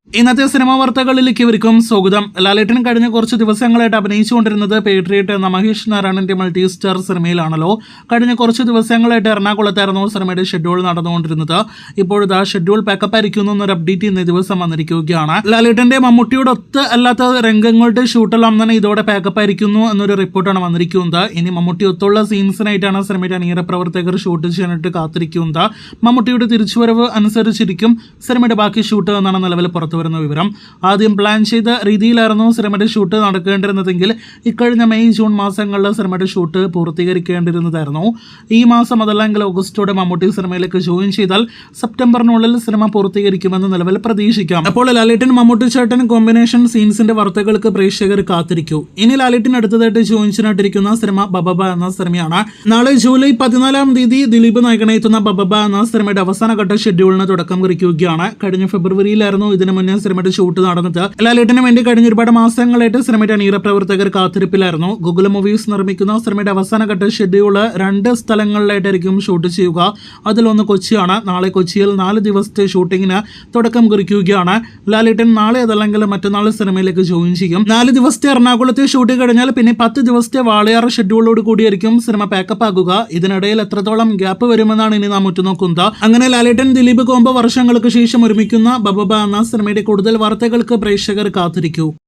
ഇന്നത്തെ സിനിമാ വാർത്തകളിലേക്ക് ഇവർക്കും സ്വാഗതം. ലാലേട്ടൻ കഴിഞ്ഞ കുറച്ച് ദിവസങ്ങളായിട്ട് അഭിനയിച്ചുകൊണ്ടിരുന്നത് പേട്രിയറ്റ് എന്ന മഹേഷ് നാരായണന്റെ മൾട്ടി സ്റ്റാർ സിനിമയിലാണല്ലോ. കഴിഞ്ഞ കുറച്ച് ദിവസങ്ങളായിട്ട് എറണാകുളത്തായിരുന്നു സിനിമയുടെ ഷെഡ്യൂൾ നടന്നുകൊണ്ടിരുന്നത്. ഇപ്പോഴത്തെ ഷെഡ്യൂൾ പാക്കപ്പ് ആയിരിക്കുന്നു എന്നൊരു അപ്ഡേറ്റ് ഇന്നേ ദിവസം വന്നിരിക്കുകയാണ്. ലാലേട്ടന്റെ മമ്മൂട്ടിയുടെ ഒത്ത് അല്ലാത്ത രംഗങ്ങളുടെ ഷൂട്ടെല്ലാം തന്നെ ഇതോടെ പാക്കപ്പ് ആയിരിക്കുന്നു എന്നൊരു റിപ്പോർട്ടാണ് വന്നിരിക്കുന്നത്. ഇനി മമ്മൂട്ടി ഒത്തുള്ള സീൻസിനായിട്ടാണ് സിനിമയുടെ അണിയറ പ്രവർത്തകർ ഷൂട്ട് ചെയ്യാനായിട്ട് കാത്തിരിക്കുന്നത്. മമ്മൂട്ടിയുടെ തിരിച്ചുവരവ് അനുസരിച്ചിരിക്കും സിനിമയുടെ ബാക്കി ഷൂട്ട് എന്നാണ് നിലവിൽ പുറത്തു വരുന്ന വിവരം. ആദ്യം പ്ലാൻ ചെയ്ത രീതിയിലായിരുന്നു സിനിമയുടെ ഷൂട്ട് നടക്കേണ്ടിരുന്നതെങ്കിൽ ഇക്കഴിഞ്ഞ മെയ് ജൂൺ മാസങ്ങളിൽ സിനിമയുടെ ഷൂട്ട് പൂർത്തീകരിക്കേണ്ടിരുന്നതായിരുന്നു. ഈ മാസം അതല്ലെങ്കിൽ ഓഗസ്റ്റോടെ മമ്മൂട്ടി സിനിമയിലേക്ക് ജോയിൻ ചെയ്താൽ സെപ്റ്റംബറിനുള്ളിൽ സിനിമ പൂർത്തീകരിക്കുമെന്ന് നിലവിൽ പ്രതീക്ഷിക്കാം. അപ്പോൾ ലാലേട്ടൻ മമ്മൂട്ടി ചേട്ടൻ കോമ്പിനേഷൻ സീൻസിന്റെ വാർത്തകൾക്ക് പ്രേക്ഷകർ കാത്തിരിക്കൂ. ഇനി ലാലേട്ടൻ അടുത്തതായിട്ട് ജോയിൻ ചെയ്യാനായിട്ടിരിക്കുന്ന സിനിമ ബബബ എന്ന സിനിമയാണ്. നാളെ ജൂലൈ 14-ാം തീയതി ദിലീപ് നായകനെത്തുന്ന ബബബ എന്ന സിനിമയുടെ അവസാനഘട്ട ഷെഡ്യൂളിന് തുടക്കം കുറിക്കുകയാണ്. കഴിഞ്ഞ ഫെബ്രുവരിയിലായിരുന്നു ഇതിനു മുന്നേ സിനിമയുടെ ഷൂട്ട് നടന്നത്. ലാലേട്ടന് വേണ്ടി കഴിഞ്ഞ ഒരുപാട് മാസങ്ങളായിട്ട് സിനിമയുടെ അണിയറ പ്രവർത്തകർ കാത്തിരിപ്പിലായിരുന്നു. ഗൂഗിൾ മൂവീസ് നിർമ്മിക്കുന്ന സിനിമയുടെ അവസാനഘട്ട ഷെഡ്യൂള് 2 സ്ഥലങ്ങളിലായിട്ടായിരിക്കും ഷൂട്ട് ചെയ്യുക. അതിലൊന്ന് കൊച്ചിയാണ്. നാളെ കൊച്ചിയിൽ 4 ദിവസത്തെ ഷൂട്ടിങ്ങിന് തുടക്കം കുറിക്കുകയാണ്. ലാലേട്ടൻ നാളെ അതല്ലെങ്കിൽ മറ്റന്നാൾ സിനിമയിലേക്ക് ജോയിൻ ചെയ്യും. 4 ദിവസത്തെ എറണാകുളത്തെ ഷൂട്ട് കഴിഞ്ഞാൽ പിന്നെ 10 ദിവസത്തെ വാളയാർ ഷെഡ്യൂളോട് കൂടിയായിരിക്കും സിനിമ പാക്കപ്പ് ആകുക. ഇതിനിടയിൽ എത്രത്തോളം ഗ്യാപ്പ് വരുമെന്നാണ് ഇനി നാം ഉറ്റുനോക്കുന്നത്. അങ്ങനെ ലാലേട്ടൻ ദിലീപ് കോംബോ വർഷങ്ങൾക്ക് ശേഷം ഒരുമിക്കുന്ന ബബബ എന്ന സിനിമയുടെ കൂടുതൽ വാർത്തകൾക്ക് പ്രേക്ഷകർ കാത്തിരിക്കൂ.